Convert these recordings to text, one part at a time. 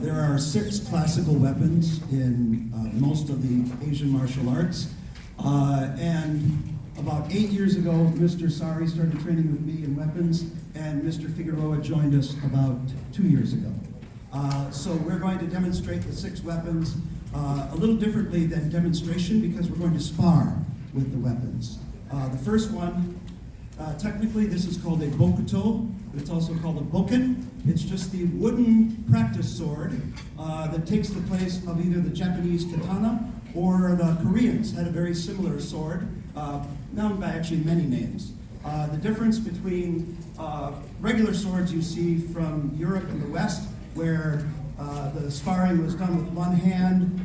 there are 6 classical weapons in most of the Asian martial arts. And about 8 years ago, Mr. Sari started training with me in weapons, and Mr. Figueroa joined us about 2 years ago. So we're going to demonstrate the 6 weapons a little differently than demonstration, because we're going to spar with the weapons. The first one, technically this is called a bokuto, but it's also called a bokken. It's just the wooden practice sword that takes the place of either the Japanese katana or the Koreans had a very similar sword, known by actually many names. The difference between regular swords you see from Europe and the West, where the sparring was done with one hand,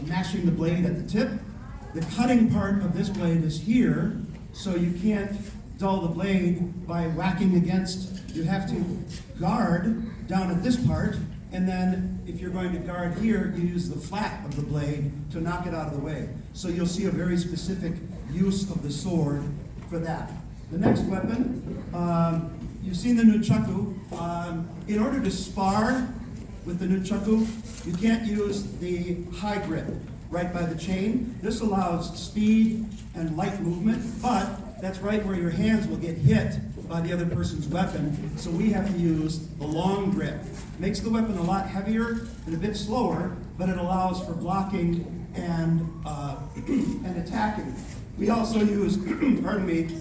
mashing the blade at the tip. The cutting part of this blade is here, so you can't dull the blade by whacking against. You have to guard down at this part, and then if you're going to guard here, you use the flat of the blade to knock it out of the way. So you'll see a very specific use of the sword for that. The next weapon, you've seen the nunchaku. In order to spar with the nunchaku, you can't use the high grip right by the chain. This allows speed and light movement, but that's right where your hands will get hit by the other person's weapon, so we have to use the long grip. Makes the weapon a lot heavier and a bit slower, but it allows for blocking and attacking. We also use, pardon me,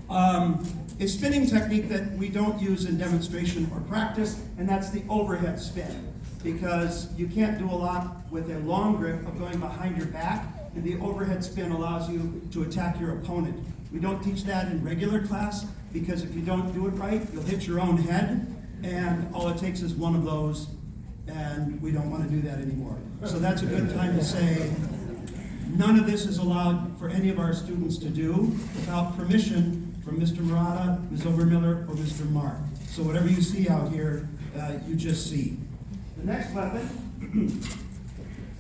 a spinning technique that we don't use in demonstration or practice, and that's the overhead spin, because you can't do a lot with a long grip of going behind your back, and the overhead spin allows you to attack your opponent. We don't teach that in regular class, because if you don't do it right, you'll hit your own head, and all it takes is one of those, and we don't want to do that anymore. So that's a good time to say, none of this is allowed for any of our students to do without permission from Mr. Murata, Ms. Obermiller, or Mr. Mark. So whatever you see out here, you just see. The next weapon,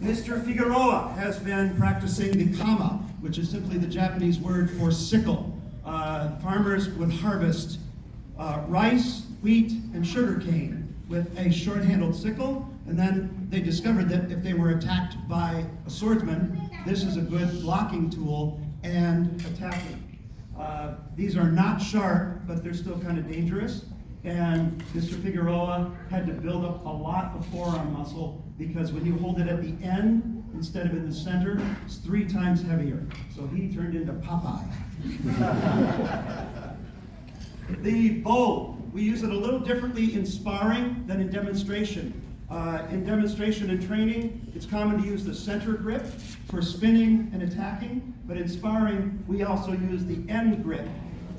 Mr. Figueroa has been practicing the kama, which is simply the Japanese word for sickle. Farmers would harvest rice, wheat, and sugarcane with a short-handled sickle, and then they discovered that if they were attacked by a swordsman, this is a good blocking tool and attacking. These are not sharp, but they're still kind of dangerous. And Mr. Figueroa had to build up a lot of forearm muscle, because when you hold it at the end instead of in the center, it's 3 times heavier. So he turned into Popeye. The bow, we use it a little differently in sparring than in demonstration. In demonstration and training, it's common to use the center grip for spinning and attacking, but in sparring, we also use the end grip.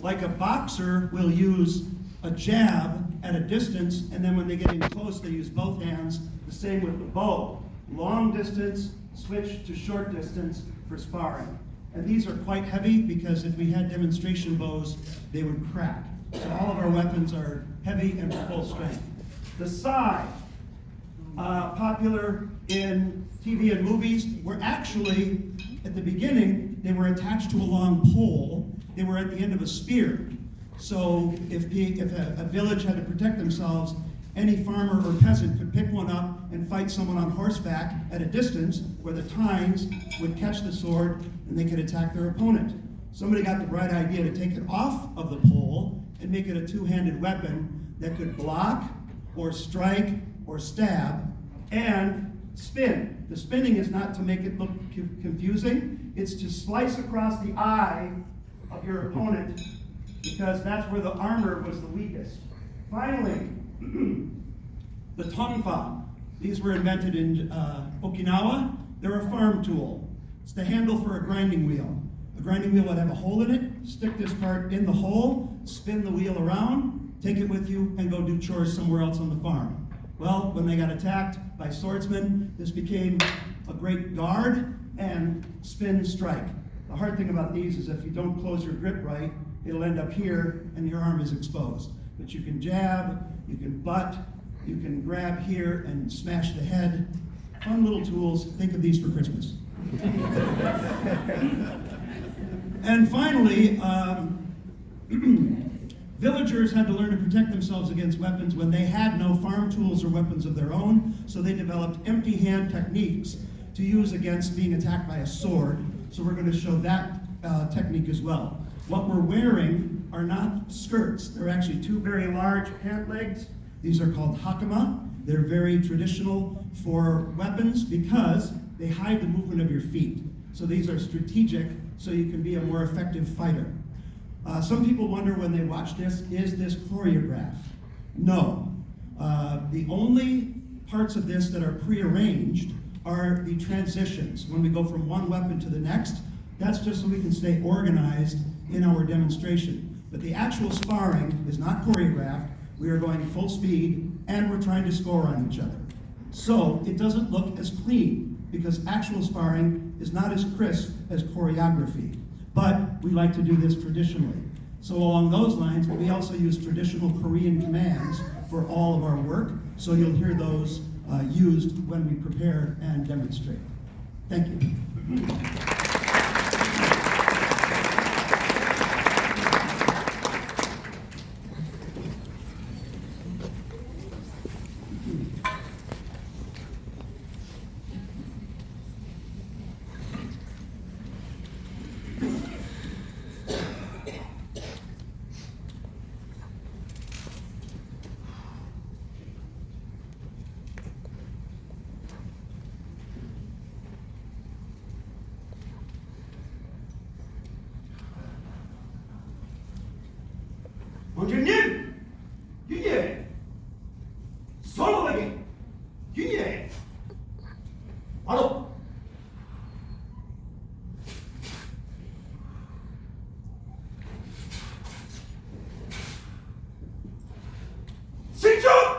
Like a boxer will use a jab at a distance, and then when they get in close, they use both hands. The same with the bow. Long distance, switch to short distance for sparring. And these are quite heavy, because if we had demonstration bows, they would crack. So all of our weapons are heavy and full strength. The sai, popular in TV and movies, were actually, at the beginning, they were attached to a long pole. They were at the end of a spear. So if a village had to protect themselves, any farmer or peasant could pick one up and fight someone on horseback at a distance where the tines would catch the sword and they could attack their opponent. Somebody got the bright idea to take it off of the pole and make it a 2-handed weapon that could block or strike or stab and spin. The spinning is not to make it look confusing, it's to slice across the eye of your opponent, because that's where the armor was the weakest. Finally, the tonfa. These were invented in Okinawa. They're a farm tool. It's the handle for a grinding wheel. A grinding wheel would have a hole in it. Stick this part in the hole, spin the wheel around, take it with you, and go do chores somewhere else on the farm. Well, when they got attacked by swordsmen, this became a great guard and spin strike. The hard thing about these is if you don't close your grip right, it'll end up here and your arm is exposed. But you can jab, you can butt, you can grab here and smash the head. Fun little tools. Think of these for Christmas. And finally, Villagers had to learn to protect themselves against weapons when they had no farm tools or weapons of their own, so they developed empty hand techniques to use against being attacked by a sword. So we're going to show that technique as well. What we're wearing are not skirts. They're actually two very large pant legs. These are called hakama. They're very traditional for weapons because they hide the movement of your feet. So these are strategic so you can be a more effective fighter. Some people wonder when they watch this, is this choreographed? No. The only parts of this that are prearranged are the transitions. When we go from one weapon to the next, that's just so we can stay organized in our demonstration. But the actual sparring is not choreographed. We are going full speed and we're trying to score on each other. So it doesn't look as clean because actual sparring is not as crisp as choreography. But we like to do this traditionally. So along those lines, we also use traditional Korean commands for all of our work. So you'll hear those used when we prepare and demonstrate. Thank you. 원장님! 윤예! 서로에게! 윤예! 바로! 신중!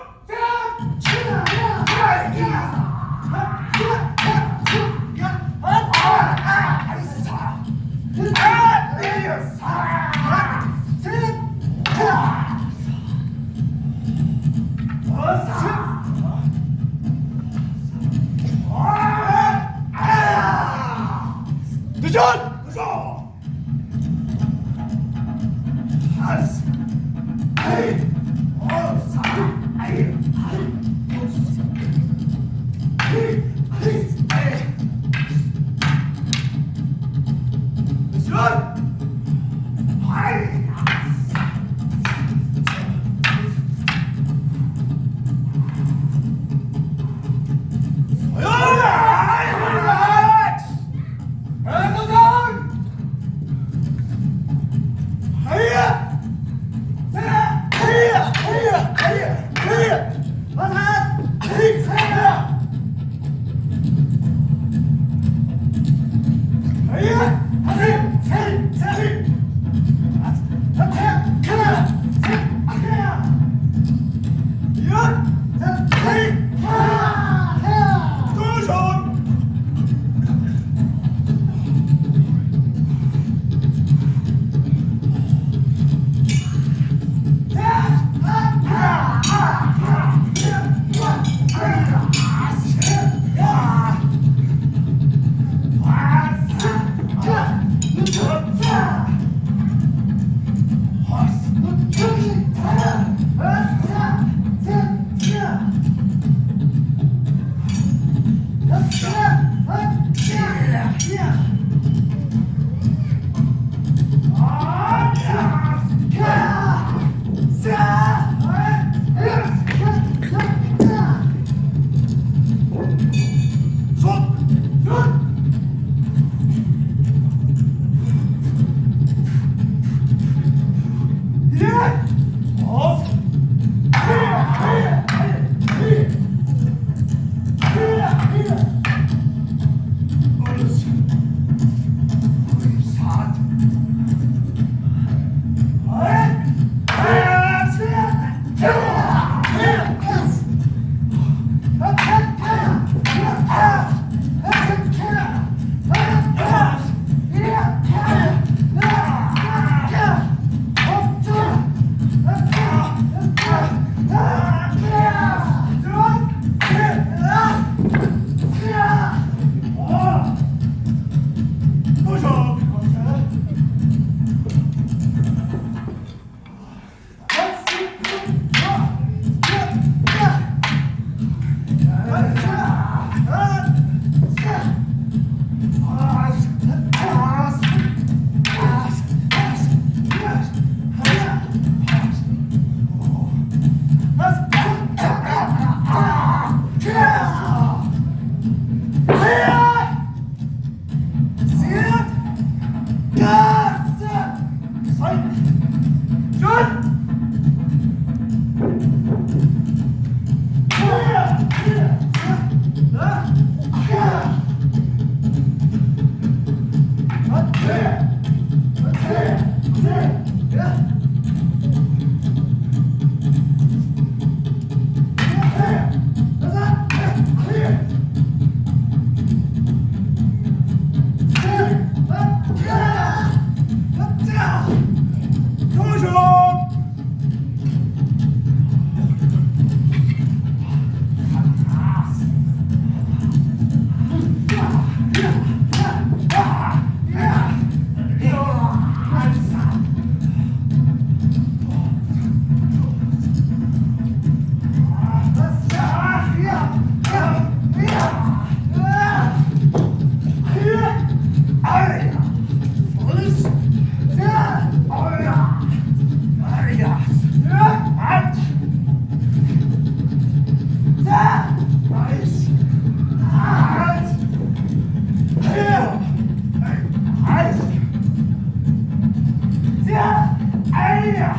Hey!